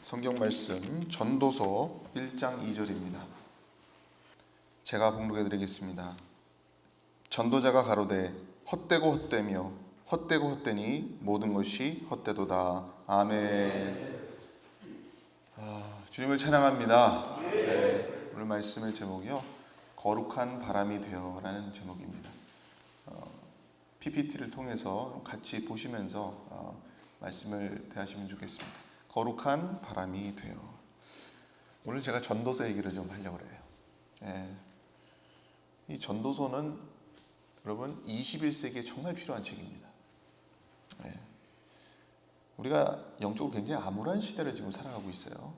성경 말씀 전도서 1장 2절입니다. 제가 봉독해 드리겠습니다. 전도자가 가로되 헛되고 헛되며 헛되고 헛되니 모든 것이 헛되도다. 아멘. 주님을 찬양합니다. 네, 오늘 말씀의 제목이요, 거룩한 바람이 되어 라는 제목입니다. PPT를 통해서 같이 보시면서 말씀을 대하시면 좋겠습니다. 거룩한 바람이 되어. 오늘 제가 전도서 얘기를 좀 하려고 해요. 이 전도서는 여러분 21세기에 정말 필요한 책입니다. 우리가 영적으로 굉장히 암울한 시대를 지금 살아가고 있어요.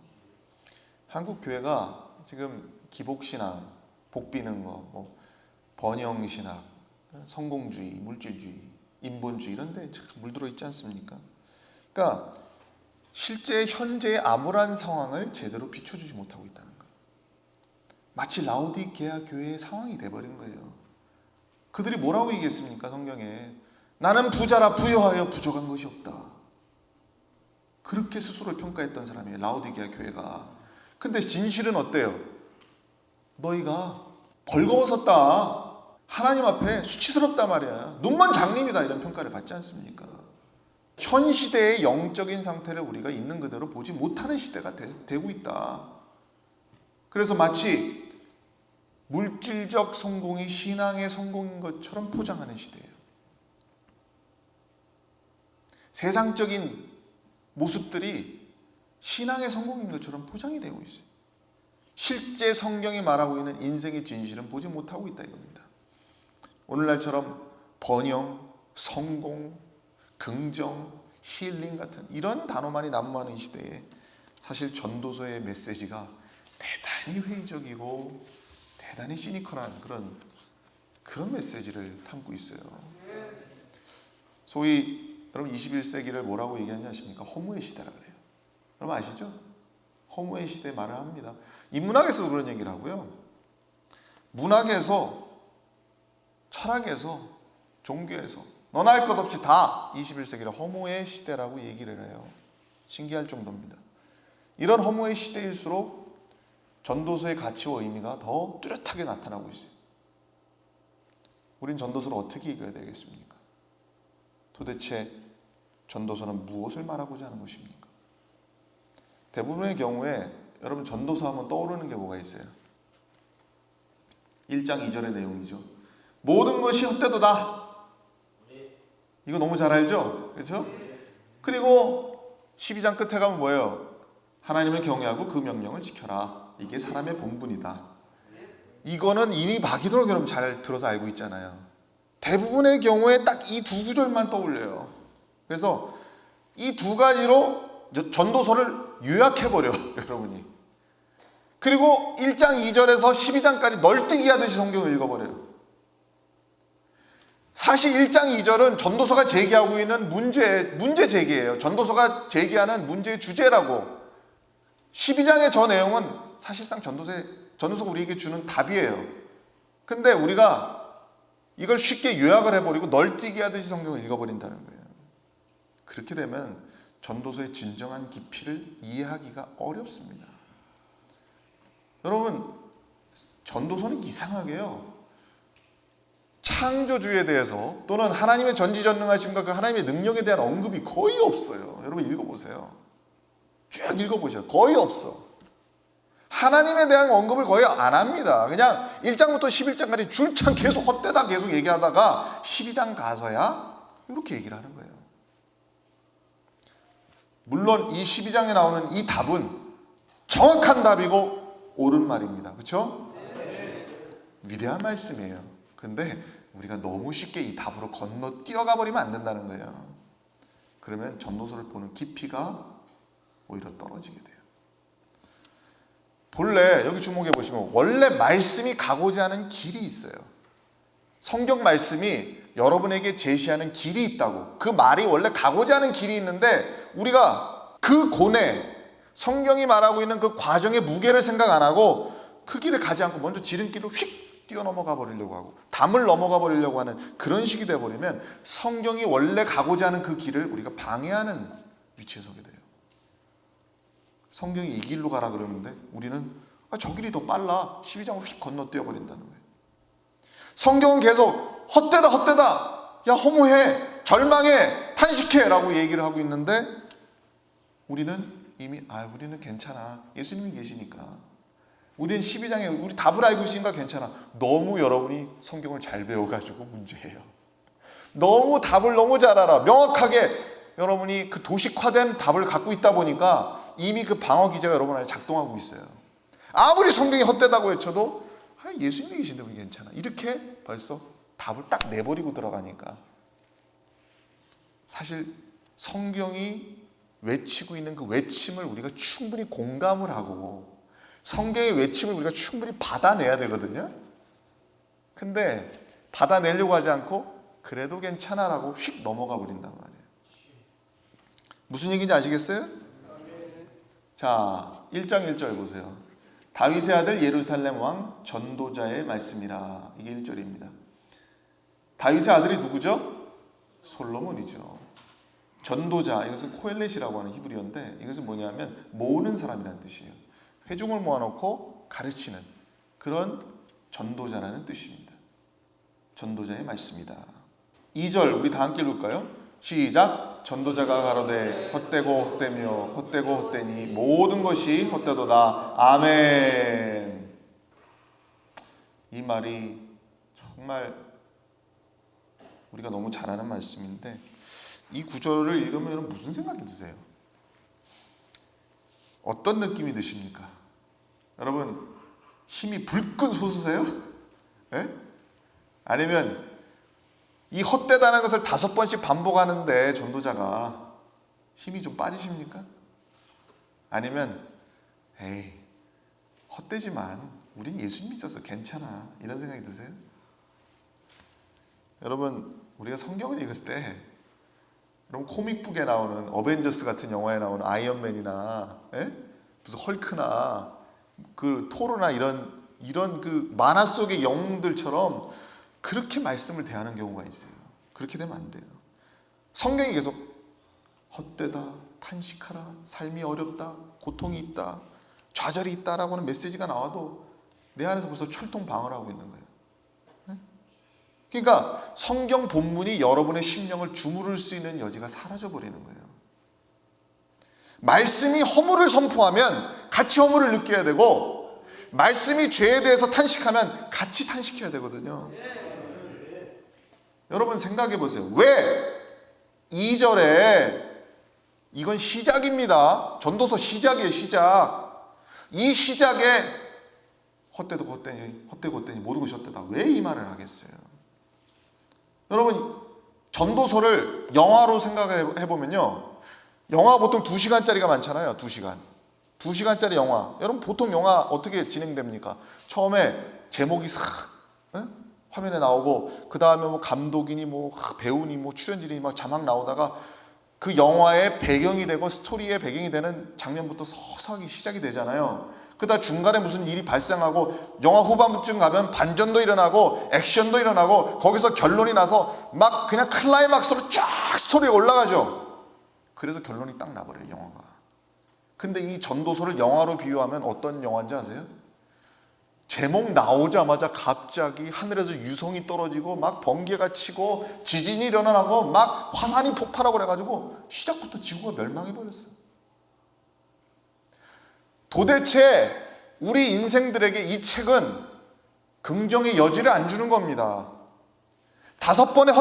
한국 교회가 지금 기복신앙, 복비는 거, 번영신학, 성공주의, 물질주의, 인본주의 이런 데 물들어 있지 않습니까? 그러니까 실제 현재의 암울한 상황을 제대로 비춰주지 못하고 있다는 거예요. 마치 라오디게아 교회의 상황이 돼버린 거예요. 그들이 뭐라고 얘기했습니까? 성경에 나는 부자라 부여하여 부족한 것이 없다. 그렇게 스스로를 평가했던 사람이에요, 라오디게아 교회가. 근데 진실은 어때요? 너희가 벌거벗었다, 하나님 앞에 수치스럽다 말이야, 눈먼 장님이다, 이런 평가를 받지 않습니까? 현 시대의 영적인 상태를 우리가 있는 그대로 보지 못하는 시대가 되고 있다. 그래서 마치 물질적 성공이 신앙의 성공인 것처럼 포장하는 시대예요. 세상적인 모습들이 신앙의 성공인 것처럼 포장이 되고 있어요. 실제 성경이 말하고 있는 인생의 진실은 보지 못하고 있다 이겁니다. 오늘날처럼 번영, 성공, 긍정, 힐링 같은 이런 단어만이 난무하는 이 시대에 사실 전도서의 메시지가 대단히 회의적이고 대단히 시니컬한 그런 메시지를 담고 있어요. 소위 여러분 21세기를 뭐라고 얘기하는지 아십니까? 허무의 시대라 그래요. 여러분 아시죠? 허무의 시대 말을 합니다. 인문학에서도 그런 얘기를 하고요, 문학에서, 철학에서, 종교에서 너나 할 것 없이 다 21세기를 허무의 시대라고 얘기를 해요. 신기할 정도입니다. 이런 허무의 시대일수록 전도서의 가치와 의미가 더 뚜렷하게 나타나고 있어요. 우린 전도서를 어떻게 읽어야 되겠습니까? 도대체 전도서는 무엇을 말하고자 하는 것입니까? 대부분의 경우에 여러분 전도서 하면 떠오르는 게 뭐가 있어요? 1장 2절의 내용이죠. 모든 것이 헛되도다. 이거 너무 잘 알죠? 그렇죠? 그리고 12장 끝에 가면 뭐예요? 하나님을 경외하고 그 명령을 지켜라. 이게 사람의 본분이다. 이거는 이미 마귀도록 여러분 잘 들어서 알고 있잖아요. 대부분의 경우에 딱 이 두 구절만 떠올려요. 그래서 이 두 가지로 전도서를 요약해버려요, 여러분이. 그리고 1장 2절에서 12장까지 널뛰기 하듯이 성경을 읽어버려요. 사실 1장 2절은 전도서가 제기하고 있는 문제 제기예요. 전도서가 제기하는 문제의 주제라고. 12장의 저 내용은 사실상 전도서가 우리에게 주는 답이에요. 근데 우리가 이걸 쉽게 요약을 해버리고 널뛰기 하듯이 성경을 읽어버린다는 거예요. 그렇게 되면 전도서의 진정한 깊이를 이해하기가 어렵습니다. 여러분, 전도서는 이상하게요, 창조주에 대해서 또는 하나님의 전지전능하심과 그 하나님의 능력에 대한 언급이 거의 없어요. 여러분 읽어보세요. 쭉 읽어보세요. 거의 없어. 하나님에 대한 언급을 거의 안 합니다. 그냥 1장부터 11장까지 줄창 계속 헛되다 계속 얘기하다가 12장 가서야 이렇게 얘기를 하는 거예요. 물론 이 12장에 나오는 이 답은 정확한 답이고 옳은 말입니다. 그렇죠? 위대한 말씀이에요. 근데 우리가 너무 쉽게 이 답으로 건너뛰어가 버리면 안 된다는 거예요. 그러면 전도서를 보는 깊이가 오히려 떨어지게 돼요. 본래 여기 주목해 보시면 원래 말씀이 가고자 하는 길이 있어요. 성경 말씀이 여러분에게 제시하는 길이 있다고. 그 말이 원래 가고자 하는 길이 있는데 우리가 그 고뇌, 성경이 말하고 있는 그 과정의 무게를 생각 안 하고 그 길을 가지 않고 먼저 지름길로 휙 뛰어넘어가 버리려고 하고 담을 넘어가 버리려고 하는 그런 식이 되어버리면 성경이 원래 가고자 하는 그 길을 우리가 방해하는 위치에 서게 돼요. 성경이 이 길로 가라 그러는데 우리는 저 길이 더 빨라. 12장을 휙 건너뛰어 버린다는 거예요. 성경은 계속 헛되다 헛되다, 야 허무해, 절망해, 탄식해 라고 얘기를 하고 있는데 우리는 이미 우리는 괜찮아, 예수님이 계시니까. 우리는 12장에 우리 답을 알고 있으니까 괜찮아. 너무 여러분이 성경을 잘 배워가지고 문제예요. 너무 답을 너무 잘 알아. 명확하게 여러분이 그 도식화된 답을 갖고 있다 보니까 이미 그 방어 기제가 여러분 안에 작동하고 있어요. 아무리 성경이 헛되다고 외쳐도 예수님이 계신데 우리 괜찮아, 이렇게 벌써 답을 딱 내버리고 들어가니까 사실 성경이 외치고 있는 그 외침을 우리가 충분히 공감을 하고 성경의 외침을 우리가 충분히 받아내야 되거든요. 근데 받아내려고 하지 않고 그래도 괜찮아 라고 휙 넘어가 버린단 말이에요. 무슨 얘기인지 아시겠어요? 자, 1장 1절 보세요. 다윗의 아들 예루살렘 왕 전도자의 말씀이라. 이게 1절입니다. 다윗의 아들이 누구죠? 솔로몬이죠. 전도자, 이것은 코엘렛이라고 하는 히브리어인데 이것은 뭐냐면 모으는 사람이라는 뜻이에요. 회중을 모아놓고 가르치는 그런 전도자라는 뜻입니다. 전도자의 말씀이다. 2절 우리 다 함께 읽을까요? 시작. 전도자가 가로되 헛되고 헛되며 헛되고 헛되니 모든 것이 헛되도다. 아멘. 이 말이 정말 우리가 너무 잘 아는 말씀인데 이 구절을 읽으면 여러분 무슨 생각이 드세요? 어떤 느낌이 드십니까? 여러분 힘이 불끈 솟으세요? 예? 아니면 이 헛되다는 것을 5번씩 반복하는데 전도자가 힘이 좀 빠지십니까? 아니면 에이 헛되지만 우린 예수님이 있어서 괜찮아, 이런 생각이 드세요? 여러분 우리가 성경을 읽을 때 여러분 코믹북에 나오는 어벤져스 같은 영화에 나오는 아이언맨이나 무슨 헐크나 그 토르나 이런 그 만화 속의 영웅들처럼 그렇게 말씀을 대하는 경우가 있어요. 그렇게 되면 안 돼요. 성경이 계속 헛되다, 탄식하라, 삶이 어렵다, 고통이 있다, 좌절이 있다라고 하는 메시지가 나와도 내 안에서 벌써 철통방어를 하고 있는 거예요. 그러니까 성경 본문이 여러분의 심령을 주무를 수 있는 여지가 사라져버리는 거예요. 말씀이 허물을 선포하면 같이 허물을 느껴야 되고 말씀이 죄에 대해서 탄식하면 같이 탄식해야 되거든요. 여러분 생각해 보세요. 왜 2절에 이건 시작입니다. 전도서 시작이에요. 시작. 이 시작에 헛되고 헛되니 모든 것이 헛되다. 왜 이 말을 하겠어요? 여러분 전도서를 영화로 생각을 해보면요, 영화 보통 2시간짜리가 많잖아요. 2시간짜리 영화. 여러분 보통 영화 어떻게 진행됩니까? 처음에 제목이 싹 화면에 나오고 그 다음에 뭐 감독이니 뭐 배우니 뭐 출연진이 막 자막 나오다가 그 영화의 배경이 되고 스토리의 배경이 되는 장면부터 서서히 시작이 되잖아요. 그다음 중간에 무슨 일이 발생하고 영화 후반부쯤 가면 반전도 일어나고 액션도 일어나고 거기서 결론이 나서 막 그냥 클라이막스로 쫙 스토리가 올라가죠. 그래서 결론이 딱 나버려요, 영화가. 근데 이 전도서를 영화로 비유하면 어떤 영화인지 아세요? 제목 나오자마자 갑자기 하늘에서 유성이 떨어지고 막 번개가 치고 지진이 일어나고 막 화산이 폭발하고 그래가지고 시작부터 지구가 멸망해버렸어요. 도대체 우리 인생들에게 이 책은 긍정의 여지를 안 주는 겁니다. 5번의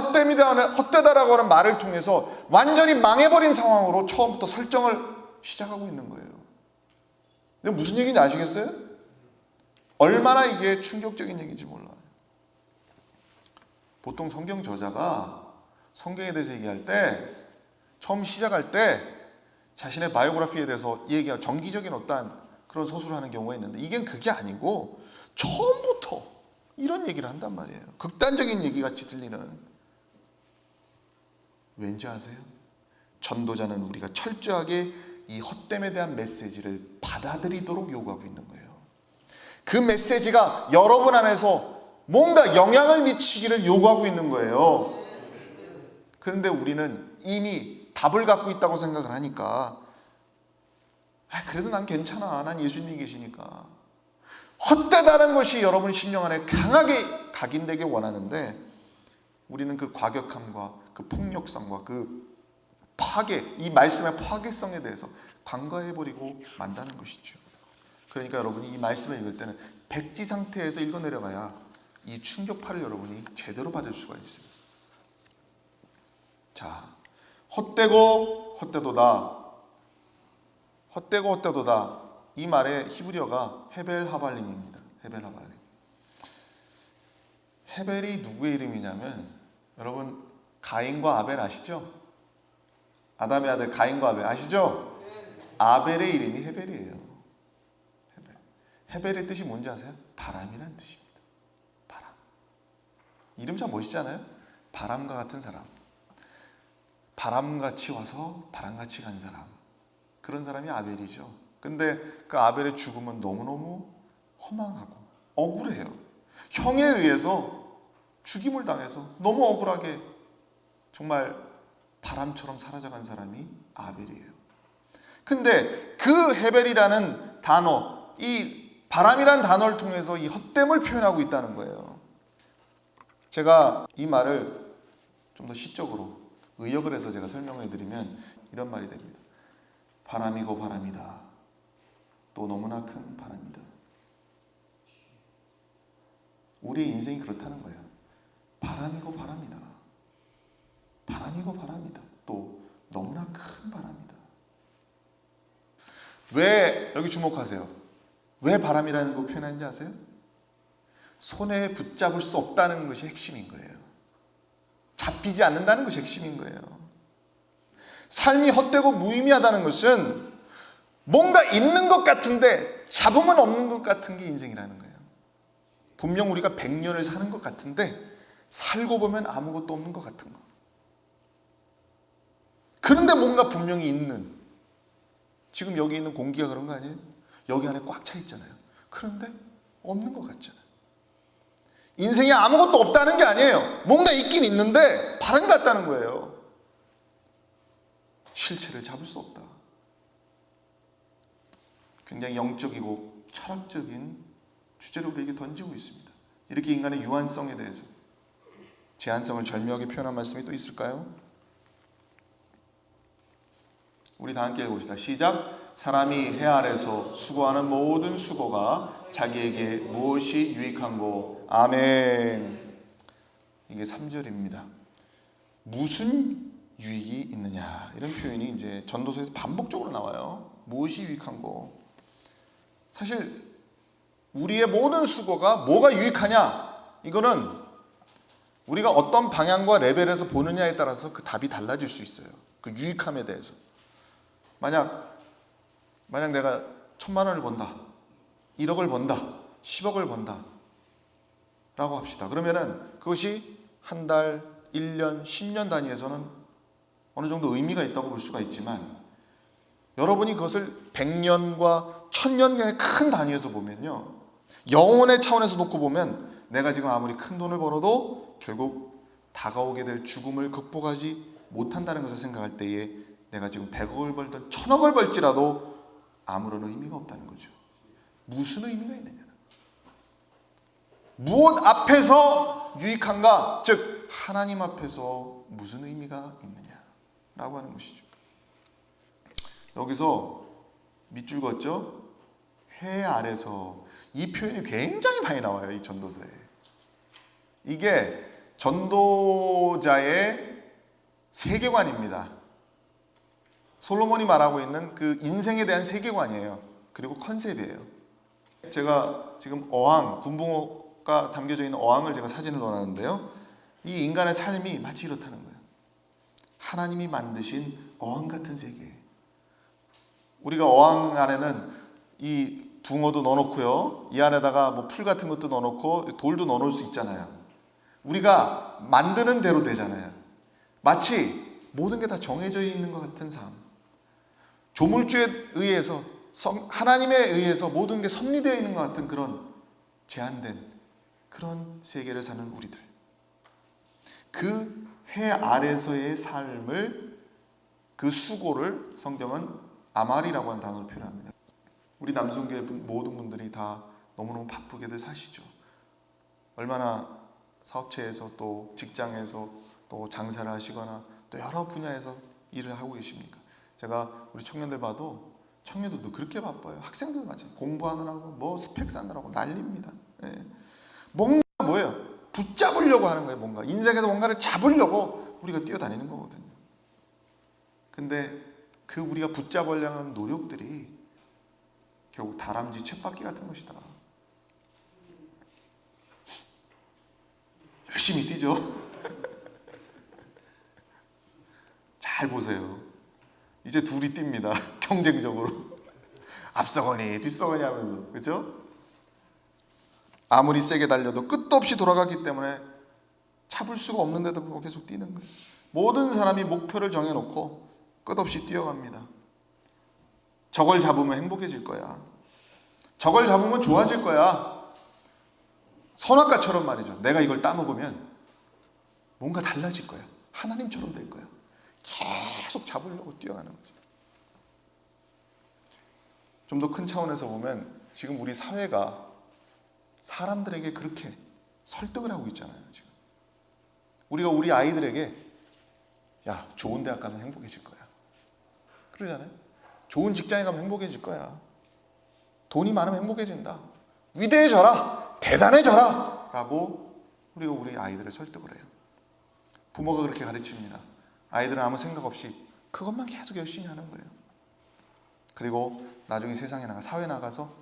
헛되다라고 하는 말을 통해서 완전히 망해버린 상황으로 처음부터 설정을 시작하고 있는 거예요. 근데 무슨 얘기인지 아시겠어요? 얼마나 이게 충격적인 얘기인지 몰라요. 보통 성경 저자가 성경에 대해서 얘기할 때 처음 시작할 때 자신의 바이오그래피에 대해서 얘기하고 정기적인 어떤 그런 서술을 하는 경우가 있는데 이게 그게 아니고 처음부터 이런 얘기를 한단 말이에요. 극단적인 얘기 같이 들리는. 왠지 아세요? 전도자는 우리가 철저하게 이 헛됨에 대한 메시지를 받아들이도록 요구하고 있는 거예요. 그 메시지가 여러분 안에서 뭔가 영향을 미치기를 요구하고 있는 거예요. 그런데 우리는 이미 답을 갖고 있다고 생각을 하니까 그래도 난 괜찮아. 난 예수님이 계시니까. 헛되다는 것이 여러분 심령 안에 강하게 각인되게 원하는데 우리는 그 과격함과 그 폭력성과 그 파괴, 이 말씀의 파괴성에 대해서 간과해버리고 만다는 것이죠. 그러니까 여러분이 이 말씀을 읽을 때는 백지 상태에서 읽어내려가야 이 충격파를 여러분이 제대로 받을 수가 있어요. 자, 헛되고 헛되도다. 헛되고 헛되도다. 이 말의 히브리어가 헤벨 하발림입니다. 헤벨 하발림. 헤벨이 누구의 이름이냐면 여러분 가인과 아벨 아시죠? 아담의 아들 가인과 아벨 아시죠? 아벨의 이름이 헤벨이에요. 헤벨. 헤벨의 뜻이 뭔지 아세요? 바람이란 뜻입니다. 바람. 이름 참 멋있잖아요? 바람과 같은 사람. 바람같이 와서 바람같이 간 사람. 그런 사람이 아벨이죠. 근데 그 아벨의 죽음은 너무너무 허망하고 억울해요. 형에 의해서 죽임을 당해서 너무 억울하게 정말 바람처럼 사라져간 사람이 아벨이에요. 근데 그 헤벨이라는 단어, 이 바람이라는 단어를 통해서 이 헛됨을 표현하고 있다는 거예요. 제가 이 말을 좀 더 시적으로 의역을 해서 제가 설명해 드리면 이런 말이 됩니다. 바람이고 바람이다. 또 너무나 큰 바람이다. 우리의 인생이 그렇다는 거예요. 바람이고 바람이다. 바람이고 바람이다. 또 너무나 큰 바람이다. 왜 여기 주목하세요? 왜 바람이라는 거 표현하는지 아세요? 손에 붙잡을 수 없다는 것이 핵심인 거예요. 잡히지 않는다는 것이 핵심인 거예요. 삶이 헛되고 무의미하다는 것은 뭔가 있는 것 같은데 잡음은 없는 것 같은 게 인생이라는 거예요. 분명 우리가 100년을 사는 것 같은데 살고 보면 아무것도 없는 것 같은 거. 그런데 뭔가 분명히 있는, 지금 여기 있는 공기가 그런 거 아니에요? 여기 안에 꽉 차 있잖아요. 그런데 없는 것 같잖아요. 인생에 아무것도 없다는 게 아니에요. 뭔가 있긴 있는데 바람 같다는 거예요. 실체를 잡을 수 없다. 굉장히 영적이고 철학적인 주제를 우리에게 던지고 있습니다. 이렇게 인간의 유한성에 대해서 제한성을 절묘하게 표현한 말씀이 또 있을까요? 우리 다 함께 읽어봅시다. 시작. 사람이 해 아래서 수고하는 모든 수고가 자기에게 무엇이 유익한고. 아멘. 이게 3절입니다. 무슨 유익이 있느냐, 이런 표현이 이제 전도서에서 반복적으로 나와요. 무엇이 유익한고. 사실 우리의 모든 수고가 뭐가 유익하냐, 이거는 우리가 어떤 방향과 레벨에서 보느냐에 따라서 그 답이 달라질 수 있어요. 그 유익함에 대해서. 만약 내가 1,000만 원을 번다, 1억을 번다, 10억을 번다 라고 합시다. 그러면은 그것이 한 달, 1년, 10년 단위에서는 어느 정도 의미가 있다고 볼 수가 있지만, 여러분이 그것을 100년과 1000년의 큰 단위에서 보면요, 영혼의 차원에서 놓고 보면 내가 지금 아무리 큰 돈을 벌어도 결국 다가오게 될 죽음을 극복하지 못한다는 것을 생각할 때에 내가 지금 100억을 벌든 1000억을 벌지라도 아무런 의미가 없다는 거죠. 무슨 의미가 있느냐, 무엇 앞에서 유익한가, 즉 하나님 앞에서 무슨 의미가 있느냐라고 하는 것이죠. 여기서 밑줄 긋죠. 해 아래서, 이 표현이 굉장히 많이 나와요, 이 전도서에. 이게 전도자의 세계관입니다. 솔로몬이 말하고 있는 그 인생에 대한 세계관이에요. 그리고 컨셉이에요. 제가 지금 어항, 군붕어가 담겨져 있는 어항을 제가 사진을 넣어놨는데요, 이 인간의 삶이 마치 이렇다는 거예요. 하나님이 만드신 어항 같은 세계. 우리가 어항 안에는 이 붕어도 넣어놓고요, 이 안에다가 뭐 풀 같은 것도 넣어놓고 돌도 넣어놓을 수 있잖아요. 우리가 만드는 대로 되잖아요. 마치 모든 게 다 정해져 있는 것 같은 삶. 조물주에 의해서, 하나님에 의해서 모든 게 섭리되어 있는 것 같은 그런 제한된 그런 세계를 사는 우리들. 그 해 아래서의 삶을, 그 수고를 성경은 아말이라고 하는 단어로 표현합니다. 우리 남성교회 모든 분들이 다 너무너무 바쁘게들 사시죠. 얼마나 사업체에서 또 직장에서 또 장사를 하시거나 또 여러 분야에서 일을 하고 계십니까? 제가 우리 청년들 봐도 청년들도 그렇게 바빠요. 학생들 마찬가지. 공부하느라고 뭐 스펙 쌓느라고 난립니다. 예. 뭔가 뭐예요? 붙잡으려고 하는 거예요. 뭔가 인생에서 뭔가를 잡으려고 우리가 뛰어다니는 거거든요. 근데 그 우리가 붙잡으려는 하는 노력들이 결국 다람쥐 쳇바퀴 같은 것이다. 열심히 뛰죠. 잘 보세요. 이제 둘이 뜁니다. 경쟁적으로. 앞서거니 뒷서거니 하면서. 그렇죠? 아무리 세게 달려도 끝도 없이 돌아가기 때문에 잡을 수가 없는데도 불구하고 계속 뛰는 거예요. 모든 사람이 목표를 정해놓고 끝없이 뛰어갑니다. 저걸 잡으면 행복해질 거야. 저걸 잡으면 좋아질 거야. 선악과처럼 말이죠. 내가 이걸 따먹으면 뭔가 달라질 거야. 하나님처럼 될 거야. 계속 잡으려고 뛰어가는 거죠. 좀 더 큰 차원에서 보면 지금 우리 사회가 사람들에게 그렇게 설득을 하고 있잖아요. 지금 우리가 우리 아이들에게 야, 좋은 대학 가면 행복해질 거야. 그러잖아요. 좋은 직장에 가면 행복해질 거야. 돈이 많으면 행복해진다. 위대해져라. 대단해져라. 라고 우리가 우리 아이들을 설득을 해요. 부모가 그렇게 가르칩니다. 아이들은 아무 생각 없이 그것만 계속 열심히 하는 거예요. 그리고 나중에 세상에 나가 사회에 나가서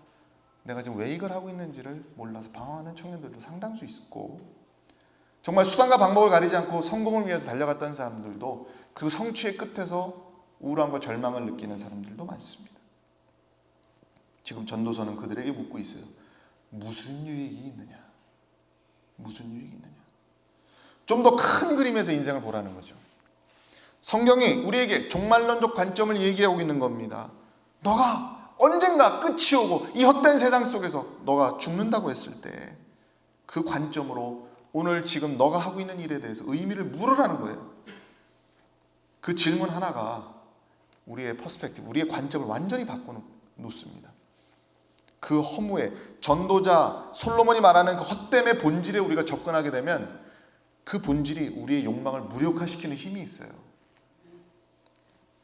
내가 지금 왜 이걸 하고 있는지를 몰라서 방황하는 청년들도 상당수 있었고, 정말 수단과 방법을 가리지 않고 성공을 위해서 달려갔던 사람들도 그 성취의 끝에서 우울함과 절망을 느끼는 사람들도 많습니다. 지금 전도서는 그들에게 묻고 있어요. 무슨 유익이 있느냐? 무슨 유익이 있느냐? 좀 더 큰 그림에서 인생을 보라는 거죠. 성경이 우리에게 종말론적 관점을 얘기하고 있는 겁니다. 너가 언젠가 끝이 오고 이 헛된 세상 속에서 너가 죽는다고 했을 때 그 관점으로 오늘 지금 너가 하고 있는 일에 대해서 의미를 물으라는 거예요. 그 질문 하나가 우리의 퍼스펙티브, 우리의 관점을 완전히 바꿔놓습니다. 그 허무에 전도자 솔로몬이 말하는 그 헛됨의 본질에 우리가 접근하게 되면 그 본질이 우리의 욕망을 무력화시키는 힘이 있어요.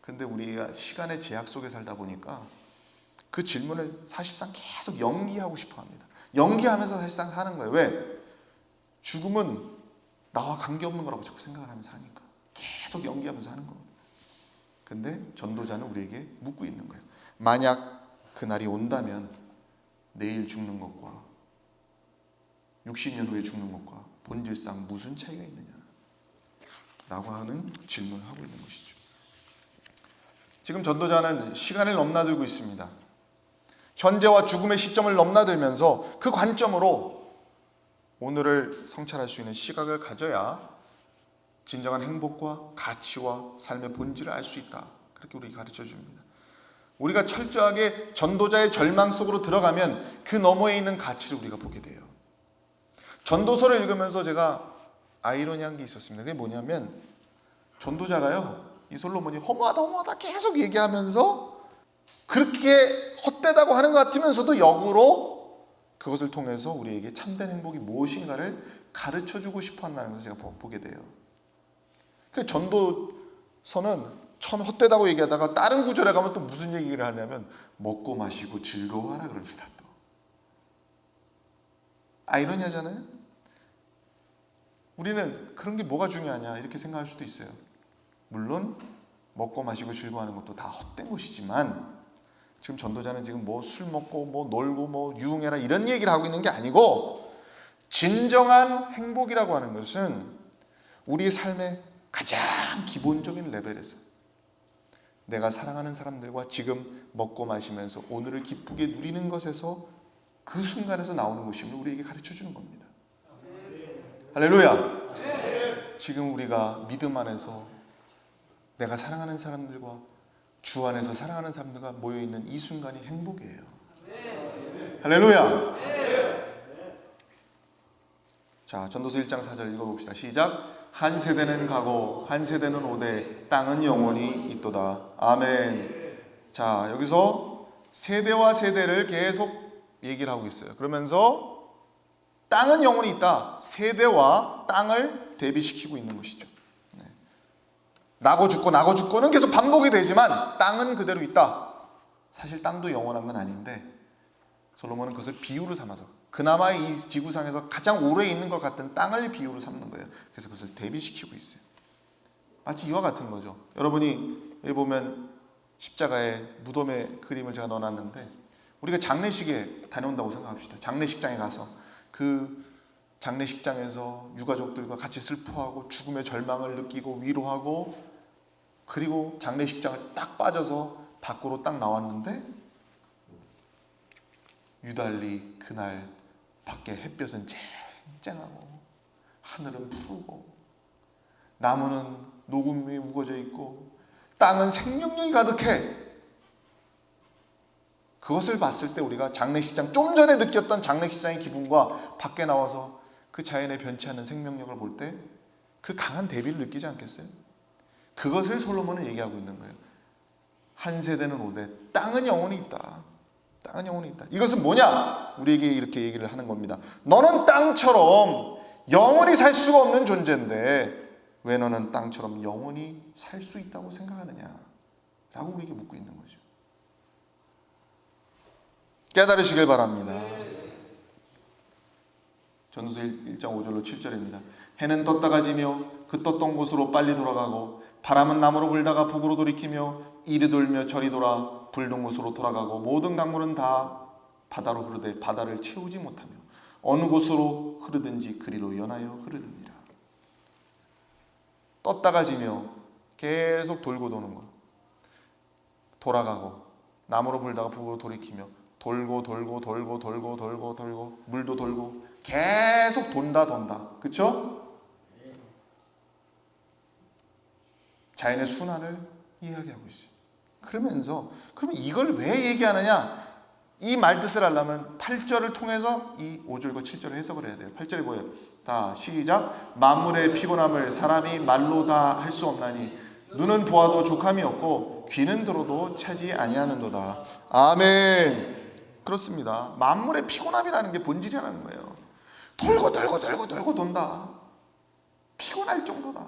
근데 우리가 시간의 제약 속에 살다 보니까 그 질문을 사실상 계속 연기하고 싶어 합니다. 연기하면서 사실상 하는 거예요. 왜? 죽음은 나와 관계없는 거라고 자꾸 생각을 하면서 하니까 계속 연기하면서 하는 거예요. 근데 전도자는 우리에게 묻고 있는 거예요. 만약 그날이 온다면 내일 죽는 것과 60년 후에 죽는 것과 본질상 무슨 차이가 있느냐 라고 하는 질문을 하고 있는 것이죠. 지금 전도자는 시간을 넘나들고 있습니다. 현재와 죽음의 시점을 넘나들면서 그 관점으로 오늘을 성찰할 수 있는 시각을 가져야 진정한 행복과 가치와 삶의 본질을 알 수 있다. 그렇게 우리에게 가르쳐 줍니다. 우리가 철저하게 전도자의 절망 속으로 들어가면 그 너머에 있는 가치를 우리가 보게 돼요. 전도서를 읽으면서 제가 아이러니한 게 있었습니다. 그게 뭐냐면 전도자가요, 이 솔로몬이 허무하다 계속 얘기하면서 그렇게 헛되다고 하는 것 같으면서도 역으로 그것을 통해서 우리에게 참된 행복이 무엇인가를 가르쳐주고 싶어 한다는 것을 제가 보게 돼요. 그 전도서는 천 헛되다고 얘기하다가 다른 구절에 가면 또 무슨 얘기를 하냐면 먹고 마시고 즐거워하라 그럽니다. 또 아이러니하잖아요. 우리는 그런 게 뭐가 중요하냐 이렇게 생각할 수도 있어요. 물론 먹고 마시고 즐거워하는 것도 다 헛된 것이지만 지금 전도자는 지금 뭐 술 먹고 뭐 놀고 뭐 유흥해라 이런 얘기를 하고 있는 게 아니고, 진정한 행복이라고 하는 것은 우리의 삶의 가장 기본적인 레벨에서 내가 사랑하는 사람들과 지금 먹고 마시면서 오늘을 기쁘게 누리는 것에서 그 순간에서 나오는 것임을 우리에게 가르쳐 주는 겁니다. 할렐루야. 지금 우리가 믿음 안에서 내가 사랑하는 사람들과 주 안에서 사랑하는 사람들과 모여있는 이 순간이 행복이에요. 할렐루야. 자, 전도서 1장 4절 읽어봅시다. 시작. 한 세대는 가고 한 세대는 오되 땅은 영원히 있도다. 아멘. 자, 여기서 세대와 세대를 계속 얘기를 하고 있어요. 그러면서 땅은 영원히 있다. 세대와 땅을 대비시키고 있는 것이죠. 나고 죽고는 계속 반복이 되지만 땅은 그대로 있다. 사실 땅도 영원한 건 아닌데 솔로몬은 그것을 비유로 삼아서 그나마 이 지구상에서 가장 오래 있는 것 같은 땅을 비유로 삼는 거예요. 그래서 그것을 대비시키고 있어요. 마치 이와 같은 거죠. 여러분이 여기 보면 십자가에 무덤의 그림을 제가 넣어놨는데 우리가 장례식에 다녀온다고 생각합시다. 장례식장에 가서 그 장례식장에서 유가족들과 같이 슬퍼하고 죽음의 절망을 느끼고 위로하고 그리고 장례식장을 딱 빠져서 밖으로 딱 나왔는데 유달리 그날 밖에 햇볕은 쨍쨍하고 하늘은 푸르고 나무는 녹음 위에 우거져 있고 땅은 생명력이 가득해. 그것을 봤을 때 우리가 장례식장 좀 전에 느꼈던 장례식장의 기분과 밖에 나와서 그 자연의 변치 않는 생명력을 볼 때 그 강한 대비를 느끼지 않겠어요? 그것을 솔로몬은 얘기하고 있는 거예요. 한 세대는 오되 땅은 영원히 있다. 땅은 영원히 있다. 이것은 뭐냐? 우리에게 이렇게 얘기를 하는 겁니다. 너는 땅처럼 영원히 살 수가 없는 존재인데 왜 너는 땅처럼 영원히 살 수 있다고 생각하느냐? 라고 우리에게 묻고 있는 거죠. 깨달으시길 바랍니다. 전도서 1장 5절로 7절입니다. 해는 떴다가 지며 그 떴던 곳으로 빨리 돌아가고 바람은 남으로 불다가 북으로 돌이키며 이리 돌며 저리 돌아 불던 곳으로 돌아가고 모든 강물은 다 바다로 흐르되 바다를 채우지 못하며 어느 곳으로 흐르든지 그리로 연하여 흐르느니라. 떴다가 지며 계속 돌고 도는 거. 돌아가고 남으로 불다가 북으로 돌이키며 돌고 물도 돌고 계속 돈다. 그렇죠? 자연의 순환을 이야기하고 있어요. 그러면 이걸 왜 얘기하느냐? 이 말뜻을 하려면 8절을 통해서 이 5절과 7절을 해석을 해야 돼요. 8절이 뭐예요? 다 시작. 만물의 피곤함을 사람이 말로 다 할 수 없나니 눈은 보아도 족함이 없고 귀는 들어도 차지 아니하는도다. 아멘. 그렇습니다. 만물의 피곤함이라는 게 본질이라는 거예요. 돌고 돈다. 피곤할 정도다.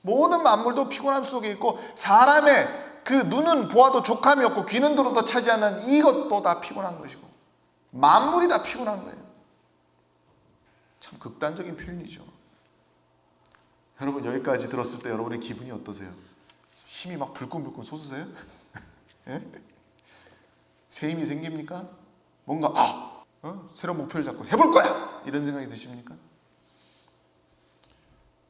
모든 만물도 피곤함 속에 있고 사람의 그 눈은 보아도 족함이 없고 귀는 들어도 차지하는 이것도 다 피곤한 것이고 만물이 다 피곤한 거예요. 참 극단적인 표현이죠. 여러분 여기까지 들었을 때 여러분의 기분이 어떠세요? 힘이 막 불끈불끈 솟으세요? 예? 새 힘이 생깁니까? 뭔가 새로운 목표를 잡고 해볼 거야! 이런 생각이 드십니까?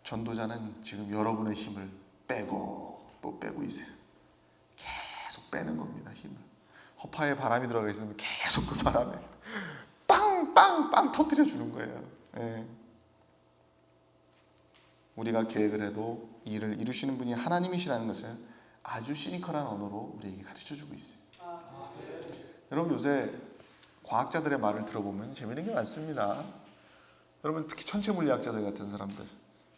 전도자는 지금 여러분의 힘을 빼고 또 빼고 있어요. 계속 빼는 겁니다. 힘을. 허파에 바람이 들어가 있으면 계속 그 바람에 빵빵빵 터뜨려 주는 거예요. 예. 우리가 계획을 해도 일을 이루시는 분이 하나님이시라는 것을 아주 시니컬한 언어로 우리에게 가르쳐주고 있어요. 여러분 요새 과학자들의 말을 들어보면 재미있는 게 많습니다. 여러분 특히 천체물리학자들 같은 사람들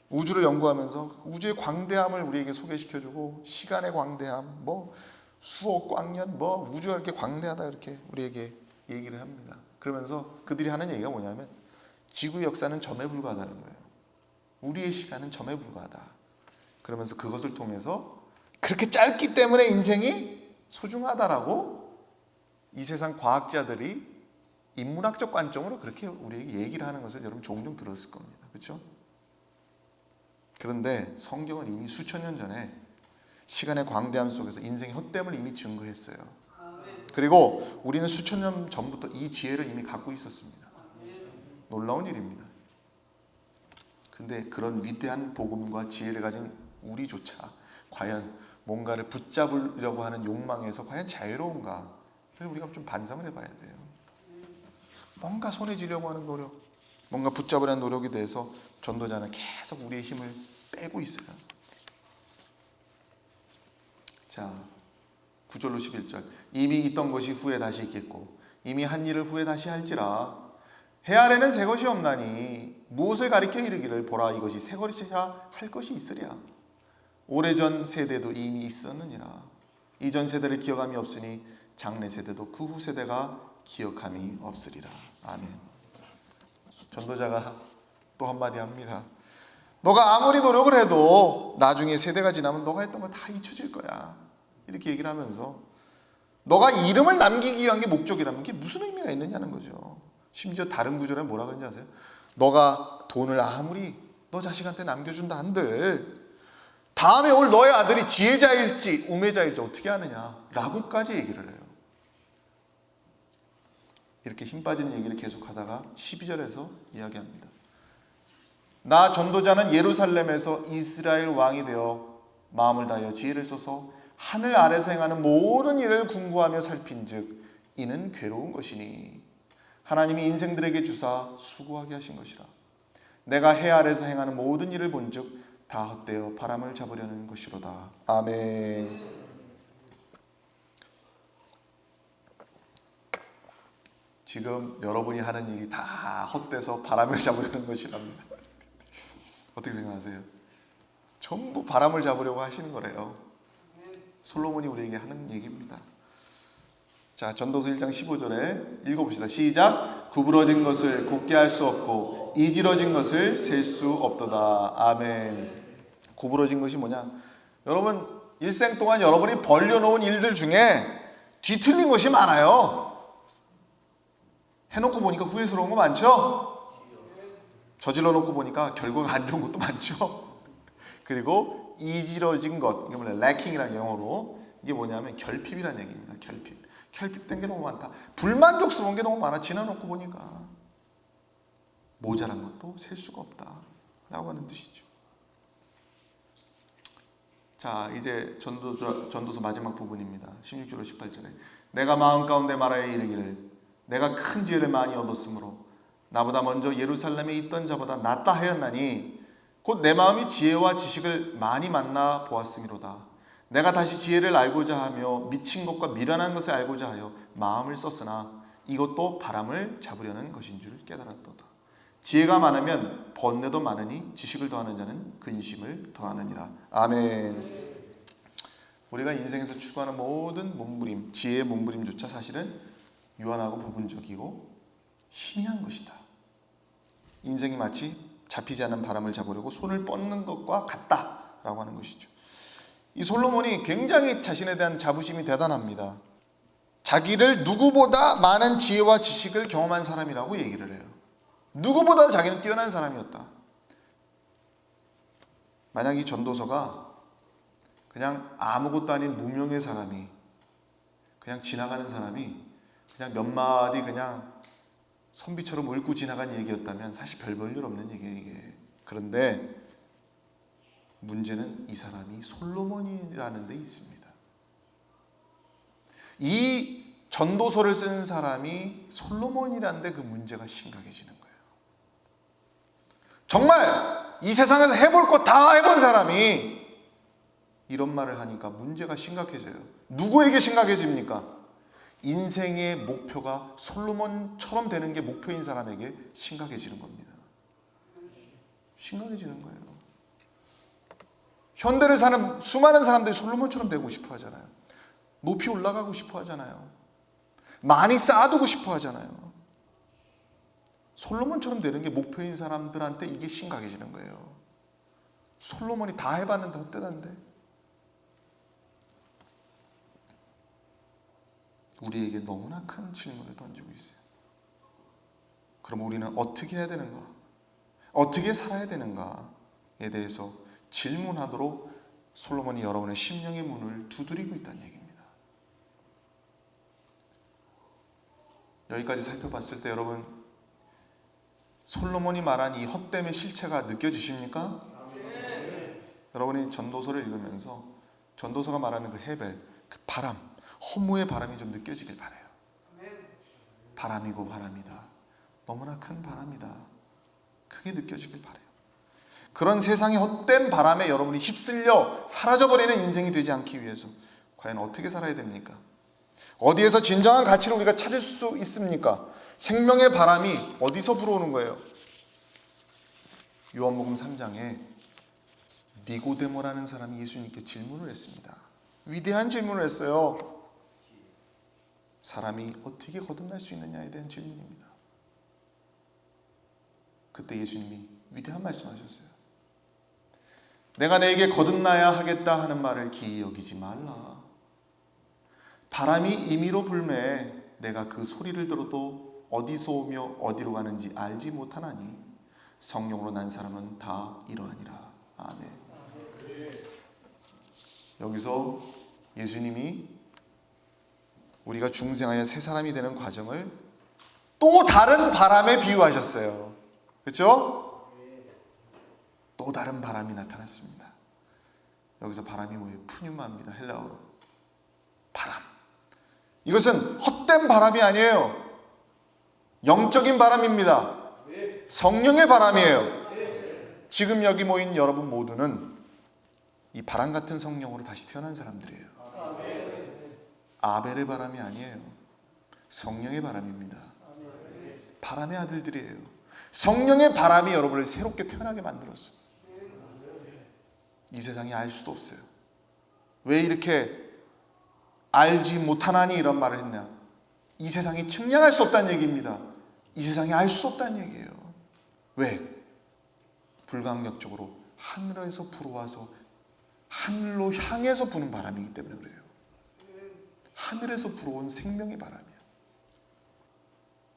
우주를 연구하면서 우주의 광대함을 우리에게 소개시켜주고 시간의 광대함, 뭐 수억 광년, 뭐 우주가 이렇게 광대하다 이렇게 우리에게 얘기를 합니다. 그러면서 그들이 하는 얘기가 뭐냐면 지구의 역사는 점에 불과하다는 거예요. 우리의 시간은 점에 불과하다. 그러면서 그것을 통해서 그렇게 짧기 때문에 인생이 소중하다라고 이 세상 과학자들이 인문학적 관점으로 그렇게 우리에게 얘기를 하는 것을 여러분 종종 들었을 겁니다. 그렇죠? 그런데 성경은 이미 수천 년 전에 시간의 광대함 속에서 인생의 헛됨을 이미 증거했어요. 그리고 우리는 수천 년 전부터 이 지혜를 이미 갖고 있었습니다. 놀라운 일입니다. 근데 그런 위대한 복음과 지혜를 가진 우리조차 과연 뭔가를 붙잡으려고 하는 욕망에서 과연 자유로운가를 우리가 좀 반성을 해봐야 돼요. 뭔가 손에 쥐려고 하는 노력, 뭔가 붙잡으려는 노력에 대해서 전도자는 계속 우리의 힘을 빼고 있어요. 자, 9절로 11절. 이미 있던 것이 후에 다시 있겠고 이미 한 일을 후에 다시 할지라. 해 아래는 새 것이 없나니 무엇을 가리켜 이르기를 보라 이것이 새 것이라 할 것이 있으랴. 오래전 세대도 이미 있었느니라. 이전 세대를 기억함이 없으니 장래 세대도 그 후 세대가 기억함이 없으리라. 아멘. 전도자가 또 한마디 합니다. 너가 아무리 노력을 해도 나중에 세대가 지나면 너가 했던 거 다 잊혀질 거야. 이렇게 얘기를 하면서 너가 이름을 남기기 위한 게 목적이라면 그게 무슨 의미가 있느냐는 거죠. 심지어 다른 구절에 뭐라 그런지 아세요? 너가 돈을 아무리 너 자식한테 남겨준다 한들 다음에 올 너의 아들이 지혜자일지 우매자일지 어떻게 아느냐 라고까지 얘기를 해요. 이렇게 힘 빠지는 얘기를 계속하다가 12절에서 이야기합니다. 나 전도자는 예루살렘에서 이스라엘 왕이 되어 마음을 다하여 지혜를 써서 하늘 아래서 행하는 모든 일을 궁구하며 살핀즉 이는 괴로운 것이니 하나님이 인생들에게 주사 수고하게 하신 것이라. 내가 해 아래서 행하는 모든 일을 본즉 다 헛되어 바람을 잡으려는 것이로다. 아멘. 지금 여러분이 하는 일이 다 헛돼서 바람을 잡으려는 것이랍니다. 어떻게 생각하세요? 전부 바람을 잡으려고 하시는 거래요. 솔로몬이 우리에게 하는 얘기입니다. 자, 전도서 1장 15절에 읽어봅시다. 시작. 구부러진 것을 곧게 할 수 없고 이지러진 것을 셀 수 없도다. 아멘. 구부러진 것이 뭐냐? 여러분 일생 동안 여러분이 벌려놓은 일들 중에 뒤틀린 것이 많아요. 해놓고 보니까 후회스러운 거 많죠? 저질러 놓고 보니까 결과가 안 좋은 것도 많죠? 그리고 이지러진 것, 이게 뭐냐? 래킹이라는 영어로 이게 뭐냐면 결핍이라는 얘기입니다. 결핍된 게 너무 많다. 불만족스러운 게 너무 많아. 지나놓고 보니까 모자란 것도 셀 수가 없다 라고 하는 뜻이죠. 자, 이제 전도서 마지막 부분입니다. 16절로 18절에 내가 마음 가운데 말하여 이르기를 내가 큰 지혜를 많이 얻었으므로 나보다 먼저 예루살렘에 있던 자보다 낫다 하였나니 곧 내 마음이 지혜와 지식을 많이 만나 보았음이로다. 내가 다시 지혜를 알고자 하며 미친 것과 미련한 것을 알고자 하여 마음을 썼으나 이것도 바람을 잡으려는 것인 줄 깨달았도다. 지혜가 많으면 번뇌도 많으니 지식을 더하는 자는 근심을 더하느니라. 아멘. 우리가 인생에서 추구하는 모든 몸부림, 지혜의 몸부림조차 사실은 유한하고 부분적이고 희미한 것이다. 인생이 마치 잡히지 않는 바람을 잡으려고 손을 뻗는 것과 같다라고 하는 것이죠. 이 솔로몬이 굉장히 자신에 대한 자부심이 대단합니다. 자기를 누구보다 많은 지혜와 지식을 경험한 사람이라고 얘기를 해요. 누구보다 자기는 뛰어난 사람이었다. 만약 이 전도서가 그냥 아무것도 아닌 무명의 사람이 그냥 지나가는 사람이 그냥 몇 마디 그냥 선비처럼 읊고 지나간 얘기였다면 사실 별 볼 없는 얘기예요. 이게. 그런데 문제는 이 사람이 솔로몬이라는 데 있습니다. 이 전도서를 쓴 사람이 솔로몬이라는 데 그 문제가 심각해지는 거예요. 정말 이 세상에서 해볼 거 다 해본 사람이 이런 말을 하니까 문제가 심각해져요. 누구에게 심각해집니까? 인생의 목표가 솔로몬처럼 되는 게 목표인 사람에게 심각해지는 겁니다. 심각해지는 거예요. 현대를 사는 수많은 사람들이 솔로몬처럼 되고 싶어 하잖아요. 높이 올라가고 싶어 하잖아요. 많이 쌓아두고 싶어 하잖아요. 솔로몬처럼 되는 게 목표인 사람들한테 이게 심각해지는 거예요. 솔로몬이 다 해봤는데 헛되다는데. 우리에게 너무나 큰 질문을 던지고 있어요. 그럼 우리는 어떻게 해야 되는가? 어떻게 살아야 되는가에 대해서 질문하도록 솔로몬이 여러분의 심령의 문을 두드리고 있다는 얘기입니다. 여기까지 살펴봤을 때 여러분 솔로몬이 말한 이 헛됨의 실체가 느껴지십니까? 여러분이 전도서를 읽으면서 전도서가 말하는 그 헤벨, 그 바람, 허무의 바람이 좀 느껴지길 바라요. 바람이고 바람이다. 너무나 큰 바람이다. 크게 느껴지길 바라요. 그런 세상의 헛된 바람에 여러분이 휩쓸려 사라져버리는 인생이 되지 않기 위해서 과연 어떻게 살아야 됩니까? 어디에서 진정한 가치를 우리가 찾을 수 있습니까? 생명의 바람이 어디서 불어오는 거예요? 요한복음 3장에 니고데모라는 사람이 예수님께 질문을 했습니다. 위대한 질문을 했어요. 사람이 어떻게 거듭날 수 있느냐에 대한 질문입니다. 그때 예수님이 위대한 말씀하셨어요. 내가 너에게 거듭나야 하겠다 하는 말을 기이 여기지 말라. 바람이 임의로 불매 내가 그 소리를 들어도 어디서 오며 어디로 가는지 알지 못하나니 성령으로 난 사람은 다 이러하니라. 아멘. 여기서 예수님이 우리가 중생하여 새 사람이 되는 과정을 또 다른 바람에 비유하셨어요. 그렇죠? 또 다른 바람이 나타났습니다. 여기서 바람이 뭐예요? 푸뉴마입니다. 헬라어로 바람. 이것은 헛된 바람이 아니에요. 영적인 바람입니다. 성령의 바람이에요. 지금 여기 모인 여러분 모두는 이 바람 같은 성령으로 다시 태어난 사람들이에요. 아벨의 바람이 아니에요. 성령의 바람입니다. 바람의 아들들이에요. 성령의 바람이 여러분을 새롭게 태어나게 만들었어요. 이 세상이 알 수도 없어요. 왜 이렇게 알지 못하나니 이런 말을 했냐? 이 세상이 측량할 수 없다는 얘기입니다. 이 세상이 알 수 없다는 얘기예요. 왜? 불강력적으로 하늘에서 불어와서 하늘로 향해서 부는 바람이기 때문에 그래요. 하늘에서 불어온 생명의 바람이에요.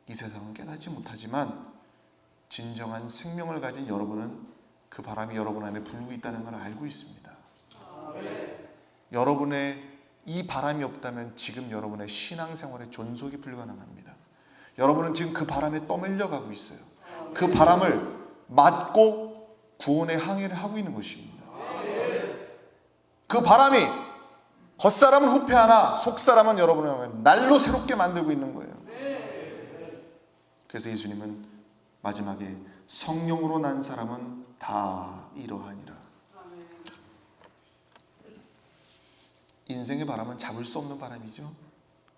이 세상은 깨닫지 못하지만 진정한 생명을 가진 여러분은 그 바람이 여러분 안에 불고 있다는 걸 알고 있습니다. 여러분의 이 바람이 없다면 지금 여러분의 신앙생활의 존속이 불가능합니다. 여러분은 지금 그 바람에 떠밀려 가고 있어요. 그 바람을 맞고 구원의 항해를 하고 있는 것입니다. 그 바람이 겉사람은 후패하나 속사람은 여러분을 날로 새롭게 만들고 있는 거예요. 그래서 예수님은 마지막에 성령으로 난 사람은 다 이러하니라. 인생의 바람은 잡을 수 없는 바람이죠.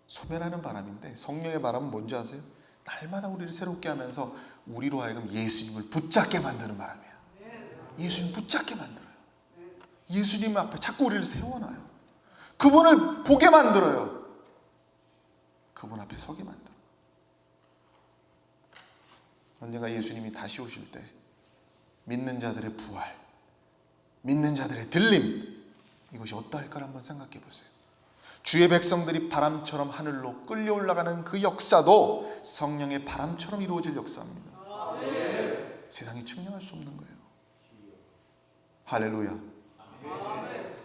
소멸하는 바람인데 성령의 바람은 뭔지 아세요? 날마다 우리를 새롭게 하면서 우리로 하여금 예수님을 붙잡게 만드는 바람이에요. 예수님 붙잡게 만들어요. 예수님 앞에 자꾸 우리를 세워놔요. 그분을 보게 만들어요. 그분 앞에 서게 만들어요. 언젠가 예수님이 다시 오실 때 믿는 자들의 부활, 믿는 자들의 들림, 이것이 어떠할까 한번 생각해 보세요. 주의 백성들이 바람처럼 하늘로 끌려 올라가는 그 역사도 성령의 바람처럼 이루어질 역사입니다. 세상이 측량할 수 없는 거예요. 할렐루야.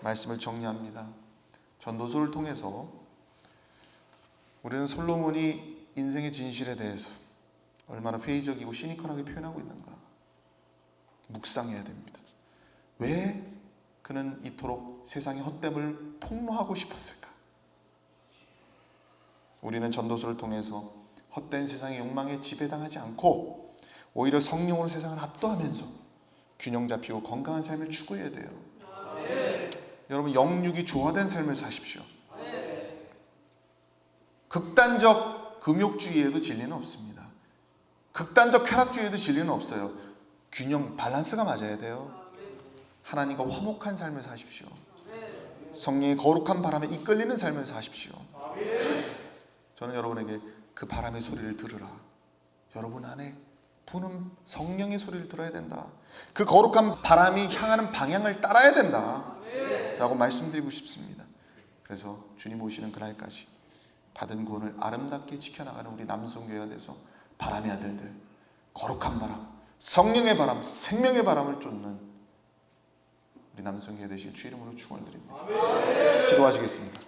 말씀을 정리합니다. 전도서를 통해서 우리는 솔로몬이 인생의 진실에 대해서 얼마나 회의적이고 시니컬하게 표현하고 있는가 묵상해야 됩니다. 왜 그는 이토록 세상의 헛됨을 폭로하고 싶었을까? 우리는 전도서를 통해서 헛된 세상의 욕망에 지배당하지 않고 오히려 성령으로 세상을 압도하면서 균형 잡히고 건강한 삶을 추구해야 돼요. 여러분 영육이 조화된 삶을 사십시오. 극단적 금욕주의에도 진리는 없습니다. 극단적 쾌락주의에도 진리는 없어요. 균형, 밸런스가 맞아야 돼요. 하나님과 화목한 삶을 사십시오. 성령의 거룩한 바람에 이끌리는 삶을 사십시오. 저는 여러분에게 그 바람의 소리를 들으라. 여러분 안에 부는 성령의 소리를 들어야 된다. 그 거룩한 바람이 향하는 방향을 따라야 된다 라고 말씀드리고 싶습니다. 그래서 주님 오시는 그날까지 받은 구원을 아름답게 지켜나가는 우리 남성교회가 돼서 바람의 아들들, 거룩한 바람, 성령의 바람, 생명의 바람을 쫓는 우리 남성교회 되실 주 이름으로 축원을 드립니다. 기도하시겠습니다.